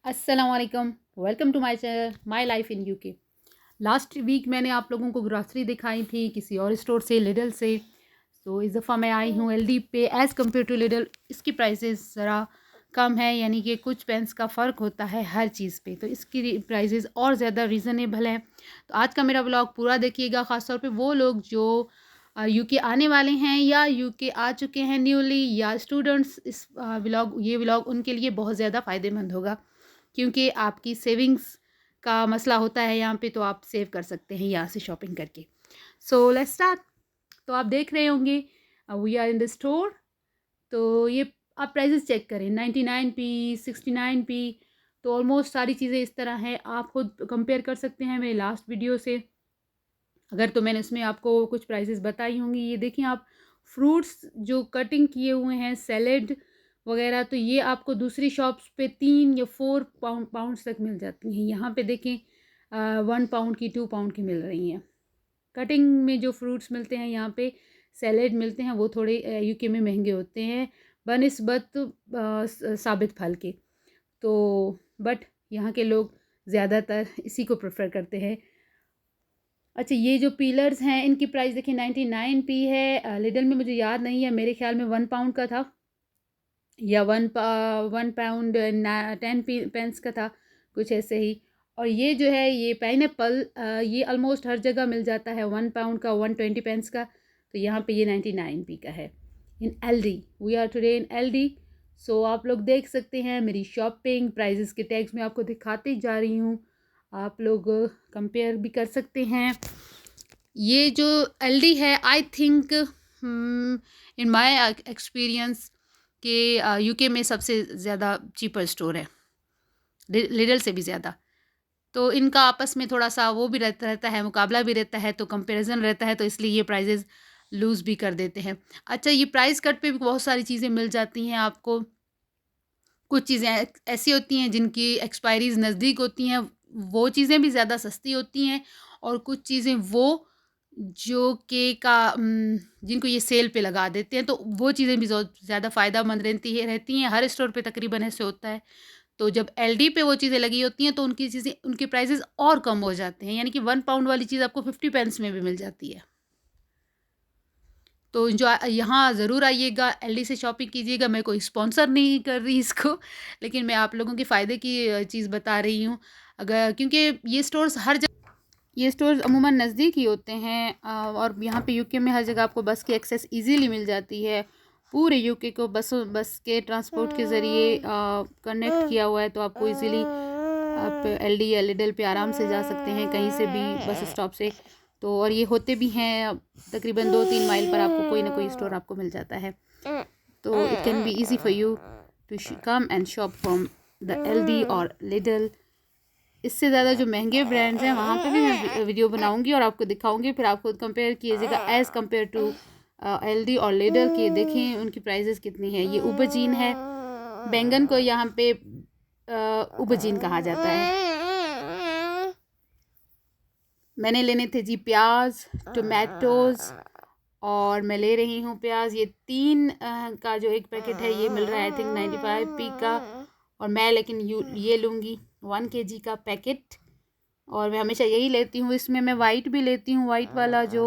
अस्सलाम वालेकुम, welcome to my channel my life in UK. Last week मैंने आप लोगों को ग्रॉसरी दिखाई थी किसी और स्टोर से, लिडल से। तो इस दफ़ा मैं आई हूँ एलडी पे एज़ कम्पेयर टू लिडल। इसकी प्राइसेस ज़रा कम है, यानी कि कुछ पेंस का फ़र्क होता है हर चीज़ पे, तो इसकी प्राइसेस और ज़्यादा रीज़नेबल हैं। तो आज का मेरा ब्लॉग पूरा देखिएगा, ख़ासतौर पे वो लोग जो यूके आने वाले हैं या यूके आ चुके हैं न्यूली, या स्टूडेंट्स। इस ये व्लॉग उनके लिए बहुत ज़्यादा फ़ायदेमंद होगा, क्योंकि आपकी सेविंग्स का मसला होता है यहाँ पे, तो आप सेव कर सकते हैं यहाँ से शॉपिंग करके। So let's start. तो आप देख रहे होंगे we are in the store. तो ये आप प्राइसेस चेक करें, 99p, 69p। तो ऑलमोस्ट सारी चीज़ें इस तरह हैं, आप खुद कंपेयर कर सकते हैं मेरे लास्ट वीडियो से। अगर तो मैंने इसमें आपको कुछ प्राइसेस बताई होंगी। ये देखिए आप, फ्रूट्स जो कटिंग किए हुए हैं, सैलेड वगैरह, तो ये आपको दूसरी शॉप्स पे 3 या 4 पाउंड्स तक मिल जाती हैं। यहाँ पे देखें 1 पाउंड की, 2 पाउंड की मिल रही हैं। कटिंग में जो फ्रूट्स मिलते हैं यहाँ पे, सैलेड मिलते हैं, वो थोड़े यूके में महंगे होते हैं बनिस्बत साबित फल के। तो बट यहाँ के लोग ज़्यादातर इसी को प्रेफर करते हैं। अच्छा, ये जो पीलर्स हैं इनकी प्राइस देखिए 99p है। लिडल में मुझे याद नहीं है, मेरे ख्याल में 1 पाउंड का था, या 1 पाउंड 10 पेंस का था, कुछ ऐसे ही। और ये जो है ये पाइनएप्पल, ये ऑलमोस्ट हर जगह मिल जाता है, 1 पाउंड का, 120 पेंस का। तो यहाँ पे ये 99p का है in LD. We are today in LD. So आप लोग देख सकते हैं मेरी शॉपिंग प्राइजेस के टैग्स में आपको दिखाती जा रही हूँ, आप लोग कंपेयर भी कर सकते हैं। ये जो एलडी है, I think in my experience के यूके में सबसे ज़्यादा चीपर स्टोर है, लिडल से भी ज़्यादा। तो इनका आपस में थोड़ा सा वो भी रहता है, मुकाबला भी रहता है, तो कंपैरिजन रहता है, तो इसलिए ये प्राइजेज़ लूज़ भी कर देते हैं। अच्छा, ये प्राइस कट पे भी बहुत सारी चीज़ें मिल जाती हैं आपको। कुछ चीज़ें ऐसी होती हैं जिनकी एक्सपायरीज़ नज़दीक होती हैं, वो चीज़ें भी ज़्यादा सस्ती होती हैं। और कुछ चीज़ें वो जो कि जिनको ये सेल पे लगा देते हैं, तो वो चीज़ें भी ज़्यादा फ़ायदेमंद रहती हैं। हर स्टोर पे तकरीबन ऐसे होता है। तो जब एलडी पे वो चीज़ें लगी होती हैं, तो उनकी चीज़ें, उनके प्राइसेस और कम हो जाते हैं, यानी कि 1 पाउंड वाली चीज़ आपको 50 पेंस में भी मिल जाती है। तो जो यहाँ ज़रूर आइएगा, एलडी से शॉपिंग कीजिएगा। मैं कोई स्पॉन्सर नहीं कर रही इसको, लेकिन मैं आप लोगों के फ़ायदे की चीज़ बता रही हूँ। अगर क्योंकि ये स्टोर्स अमूमन नज़दीक ही होते हैं, और यहाँ पे यूके में हर जगह आपको बस की एक्सेस इजीली मिल जाती है। पूरे यूके को बस के ट्रांसपोर्ट के ज़रिए कनेक्ट किया हुआ है, तो आपको इजीली आप एलडी या लिडल पे आराम से जा सकते हैं कहीं से भी, बस स्टॉप से। तो और ये होते भी हैं तकरीबन 2-3 माइल पर, आपको कोई ना कोई स्टोर आपको मिल जाता है। तो it can be easy for you to come and shop from the Aldi और लिडल। इससे ज़्यादा जो महंगे ब्रांड्स हैं वहाँ पे भी मैं वीडियो बनाऊंगी और आपको दिखाऊंगी, फिर आप खुद कंपेयर कीजिएगा एज़ कंपेयर टू एलडी और लिडल के। देखें उनकी प्राइसेस कितनी है। ये उबजीन है, बैंगन को यहाँ पे उबजीन कहा जाता है। मैंने लेने थे जी प्याज, टोमेटोज़, और मैं ले रही हूँ प्याज। ये 3 का जो एक पैकेट है ये मिल रहा है आई थिंक 95p का, और मैं लेकिन ये लूँगी 1 kg का पैकेट। और मैं हमेशा यही लेती हूँ। इसमें मैं वाइट भी लेती हूँ, वाइट वाला जो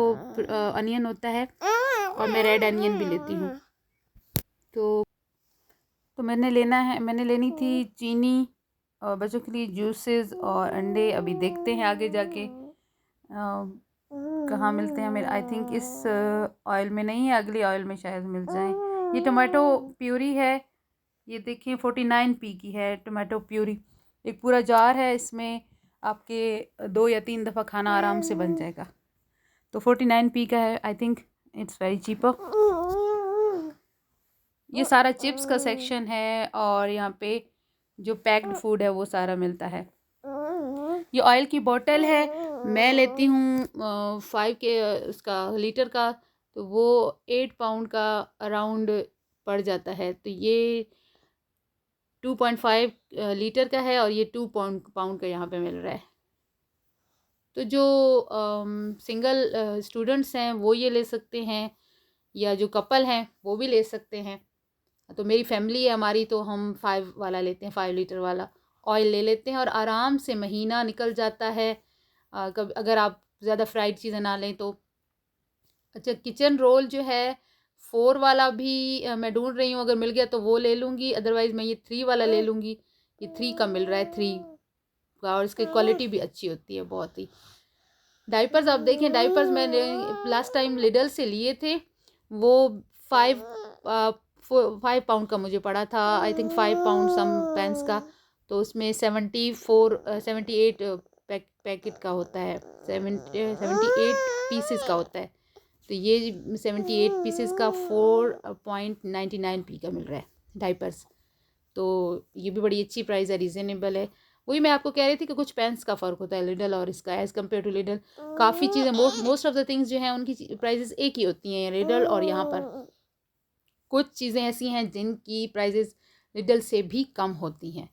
अनियन होता है, और मैं रेड अनियन भी लेती हूँ। तो मैंने लेनी थी चीनी, और बच्चों के लिए जूसेस और अंडे। अभी देखते हैं आगे जाके कहाँ मिलते हैं। मेरे आई थिंक इस ऑयल में नहीं है, अगली ऑयल में शायद मिल जाए। ये टोमेटो प्यूरी है, ये देखिए 49p की है टोमेटो प्यूरी। एक पूरा जार है, इसमें आपके 2 या 3 दफ़ा खाना आराम से बन जाएगा। तो 49p का है, I think it's very cheaper. ये सारा चिप्स का सेक्शन है, और यहाँ पे जो पैक्ड फूड है वो सारा मिलता है। ये ऑयल की बोतल है, मैं लेती हूँ 5 के उसका लीटर का, तो वो 8 पाउंड का अराउंड पड़ जाता है। तो ये 2.5 लीटर का है, और ये 2 पाउंड का यहाँ पे मिल रहा है। तो जो सिंगल स्टूडेंट्स हैं वो ये ले सकते हैं, या जो कपल हैं वो भी ले सकते हैं। तो मेरी फैमिली है हमारी, तो हम 5 वाला लेते हैं, 5 लीटर वाला। ऑयल ले लेते हैं और आराम से महीना निकल जाता है। कब अगर आप ज़्यादा फ्राइड चीज़ें ना लें तो। अच्छा, किचन रोल जो है 4 वाला भी मैं ढूंढ रही हूँ, अगर मिल गया तो वो ले लूँगी, अदरवाइज़ मैं ये 3 वाला ले लूँगी। ये 3 का मिल रहा है, 3 का, और इसकी क्वालिटी भी अच्छी होती है बहुत ही। डाइपर्स आप देखें, डाइपर्स मैंने लास्ट टाइम लिडल से लिए थे, वो 5 5 पाउंड का मुझे पड़ा था, I think 5 pound some pence का। तो उसमें 78 पैकेट का होता है, 78 पीसेस का होता है। तो ये 78 पीसेस का 4.99p का मिल रहा है डाइपर्स। तो ये भी बड़ी अच्छी प्राइस है, रीज़नेबल है। वही मैं आपको कह रही थी कि कुछ पेंस का फ़र्क होता है लिडल और इसका, एज़ कम्पेयर टू लिडल। काफ़ी चीज़ें, मोस्ट ऑफ द थिंग्स जो हैं उनकी प्राइजेस एक ही होती हैं लिडल और यहाँ पर। कुछ चीज़ें ऐसी हैं जिनकी प्राइजेस लिडल से भी कम होती हैं।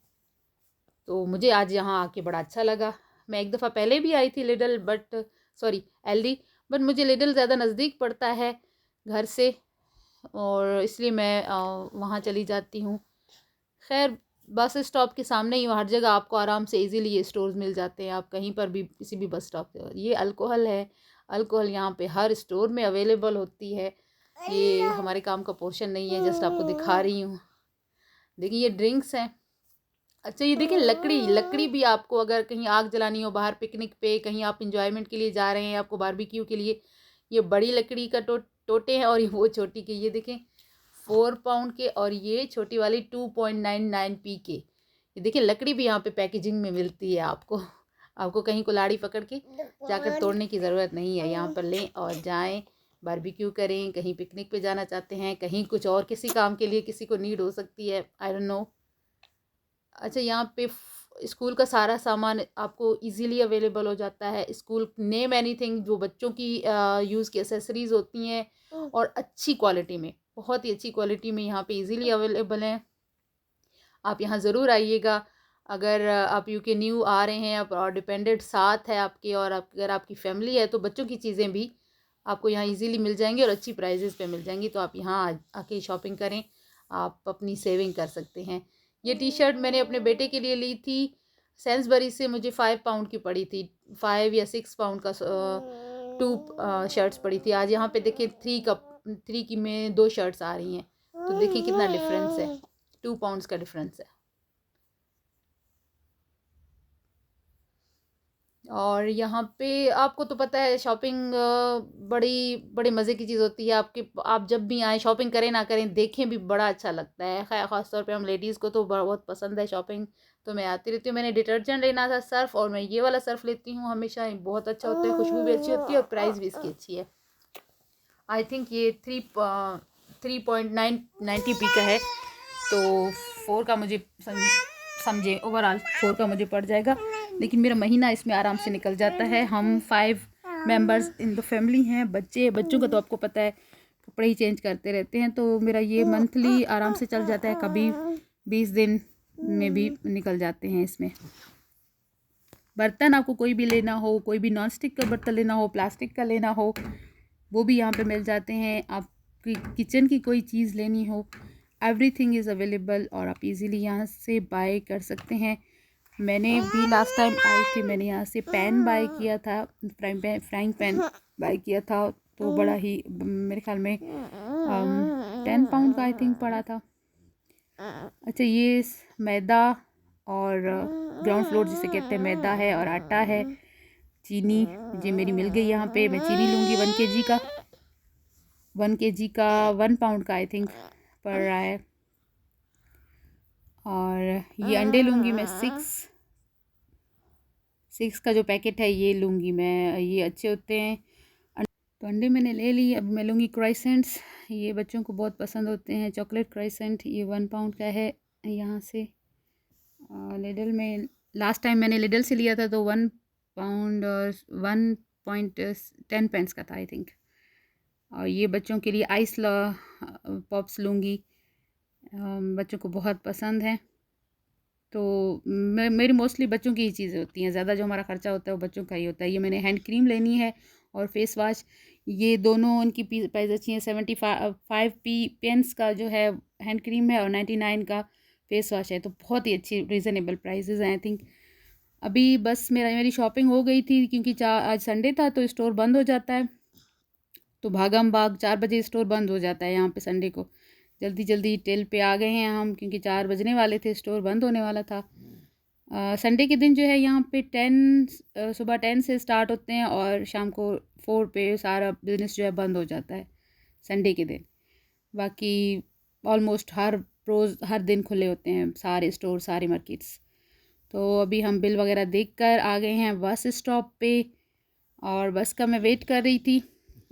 तो मुझे आज यहाँ आके बड़ा अच्छा लगा। मैं एक दफ़ा पहले भी आई थी Lidl, but sorry Aldi, but मुझे लिडल ज़्यादा नज़दीक पड़ता है घर से, और इसलिए मैं वहाँ चली जाती हूँ। खैर, बस स्टॉप के सामने ही हर जगह आपको आराम से इजीली ये स्टोर्स मिल जाते हैं, आप कहीं पर भी किसी भी बस स्टॉप पे। ये अल्कोहल है, अल्कोहल यहाँ पे हर स्टोर में अवेलेबल होती है। ये हमारे काम का पोर्शन नहीं है, जस्ट आपको दिखा रही हूँ। देखिए ये ड्रिंक्स हैं। अच्छा, ये देखिए लकड़ी भी आपको अगर कहीं आग जलानी हो, बाहर पिकनिक पे कहीं आप इंजॉयमेंट के लिए जा रहे हैं, आपको बारबेक्यू के लिए, ये बड़ी लकड़ी का टोटे हैं, और वो छोटी के ये देखें 4 पाउंड के, और ये छोटी वाली 2.99p के। ये देखिए लकड़ी भी यहाँ पे पैकेजिंग में मिलती है आपको कहीं कुल्हाड़ी पकड़ के जाकर तोड़ने की ज़रूरत नहीं है। यहाँ पर लें और जाएं, बारबेक्यू करें, कहीं पिकनिक पे जाना चाहते हैं, कहीं कुछ और किसी काम के लिए किसी को नीड हो सकती है, आई डोंट नो। अच्छा, यहाँ पे स्कूल का सारा सामान आपको इजीली अवेलेबल हो जाता है। स्कूल नेम एनीथिंग, जो बच्चों की यूज़ की एसेसरीज़ होती हैं, और अच्छी क्वालिटी में, बहुत ही अच्छी क्वालिटी में यहाँ पे इजीली अवेलेबल हैं। आप यहाँ ज़रूर आइएगा। अगर आप यूके न्यू आ रहे हैं और डिपेंडेंट साथ है आपके, और अगर आपकी फैमिली है, तो बच्चों की चीज़ें भी आपको यहाँ इजीली मिल जाएंगी और अच्छी प्राइजेज़ पे मिल जाएंगी। तो आप यहाँ आके शॉपिंग करें, आप अपनी सेविंग कर सकते हैं। ये टी शर्ट मैंने अपने बेटे के लिए ली थी सेंसबरी से, मुझे 5 पाउंड की पड़ी थी, 5 या 6 पाउंड का 2 शर्ट्स पड़ी थी। आज यहाँ पे देखिए 3 की में 2 शर्ट्स आ रही हैं, तो देखिए कितना डिफरेंस है, 2 पाउंड्स का डिफरेंस है। और यहाँ पे आपको तो पता है शॉपिंग बड़ी बड़े मज़े की चीज़ होती है। आप जब भी आएँ, शॉपिंग करें ना करें, देखें भी बड़ा अच्छा लगता है। ख़ास तौर पे हम लेडीज़ को तो बहुत पसंद है शॉपिंग, तो मैं आती रहती हूँ। मैंने डिटर्जेंट लेना था, सर्फ़, और मैं ये वाला सर्फ़ लेती हूँ हमेशा, बहुत अच्छा होता है, खुशबू भी अच्छी होती है और प्राइस भी इसकी अच्छी है। आई थिंक ये 3.90p का है, तो 4 का मुझे समझे, ओवरऑल 4 का मुझे पड़ जाएगा, लेकिन मेरा महीना इसमें आराम से निकल जाता है। हम 5 मेंबर्स इन द फैमिली हैं, बच्चों का तो आपको पता है कपड़े ही चेंज करते रहते हैं, तो मेरा ये मंथली आराम से चल जाता है, कभी 20 दिन में भी निकल जाते हैं इसमें। बर्तन आपको कोई भी लेना हो, कोई भी नॉन स्टिक का बर्तन लेना हो, प्लास्टिक का लेना हो, वो भी यहाँ पे मिल जाते हैं। आपकी किचन की कोई चीज़ लेनी हो, एवरीथिंग इज़ अवेलेबल, और आप इजीली यहाँ से बाय कर सकते हैं। मैंने भी लास्ट टाइम आई थी, मैंने यहाँ से पैन बाय किया था, फ्राइंग पैन बाय किया था, तो बड़ा ही मेरे ख्याल में 10 पाउंड का आई थिंक पड़ा था। अच्छा, ये मैदा और ग्राउंड फ्लोर जिसे कहते हैं, मैदा है और आटा है, चीनी जी मेरी मिल गई यहाँ पे। मैं चीनी लूँगी 1 kg का, 1 kg का 1 पाउंड का आई थिंक पड़ रहा है। और ये अंडे लूँगी मैं 6 का जो पैकेट है ये लूँगी मैं, ये अच्छे होते हैं। तो अंडे मैंने ले ली। अब मैं लूँगी क्राइसेंट्स, ये बच्चों को बहुत पसंद होते हैं, चॉकलेट क्राइसेंट, ये 1 पाउंड का है यहाँ से। लिडल में लास्ट टाइम मैंने लिडल से लिया था, तो 1 पाउंड और 1.10 पेंस का था आई थिंक। और ये बच्चों के लिए आइस पॉप्स लूँगी, बच्चों को बहुत पसंद है। तो मेरी मोस्टली बच्चों की ही चीज़ें होती हैं, ज़्यादा जो हमारा ख़र्चा होता है वो बच्चों का ही होता है। ये मैंने हैंड क्रीम लेनी है और फेस वॉश, ये दोनों उनकी प्राइस अच्छी हैं। 75p पेंस का जो है हैंड क्रीम है, और 99 का फेस वॉश है, तो बहुत ही अच्छी रीज़नेबल प्राइसेस हैं आई थिंक। अभी बस मेरी शॉपिंग हो गई थी, क्योंकि आज संडे था तो स्टोर बंद हो जाता है, तो भागम भाग 4 बजे स्टोर बंद हो जाता है यहाँ पे संडे को। जल्दी जल्दी टेल पे आ गए हैं हम, क्योंकि 4 बजने वाले थे, स्टोर बंद होने वाला था। संडे के दिन जो है यहाँ पे सुबह 10 से स्टार्ट होते हैं और शाम को 4 पे सारा बिजनेस जो है बंद हो जाता है संडे के दिन। बाकी ऑलमोस्ट हर रोज़ हर दिन खुले होते हैं सारे स्टोर, सारी मार्केट्स। तो अभी हम बिल वगैरह देख कर आ गए हैं बस स्टॉप पे, और बस का मैं वेट कर रही थी।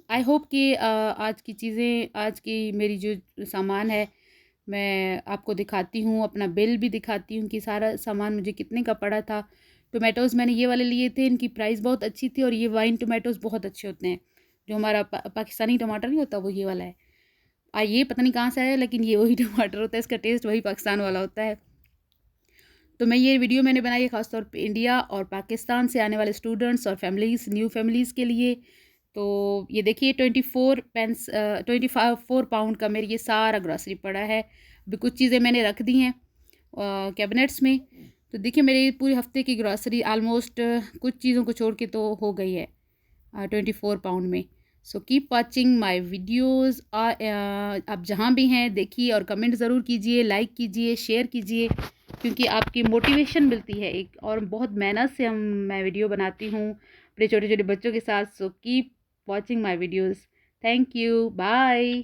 आई होप कि आज की चीज़ें, आज की मेरी जो सामान है मैं आपको दिखाती हूँ, अपना बिल भी दिखाती हूँ कि सारा सामान मुझे कितने का पड़ा था। टोमेटोज़ मैंने ये वाले लिए थे, इनकी प्राइस बहुत अच्छी थी, और ये वाइन टोमेटोज़ बहुत अच्छे होते हैं। जो हमारा पाकिस्तानी टमाटर नहीं होता, वो ये वाला है। ये पता नहीं कहाँ से आया, लेकिन ये वही टमाटर होता है, इसका टेस्ट वही पाकिस्तान वाला होता है। तो ये वीडियो मैंने बनाई है ख़ासतौर पे इंडिया और पाकिस्तान से आने वाले स्टूडेंट्स और फैमिलीज़, न्यू फैमिलीज़ के लिए। तो ये देखिए 24 पाउंड का मेरे ये सारा ग्रॉसरी पड़ा है। अभी कुछ चीज़ें मैंने रख दी हैं कैबिनेट्स में। तो देखिए मेरे पूरे हफ्ते की ग्रॉसरी आलमोस्ट कुछ चीज़ों को छोड़ के तो हो गई है 24 पाउंड में। सो कीप वॉचिंग माई वीडियोज़। आप जहाँ भी हैं देखिए, और कमेंट ज़रूर कीजिए, लाइक कीजिए, शेयर कीजिए, क्योंकि आपकी मोटिवेशन मिलती है एक, और बहुत मेहनत से मैं वीडियो बनाती हूँ अपने छोटे छोटे बच्चों के साथ। So keep watching my videos. Thank you, bye.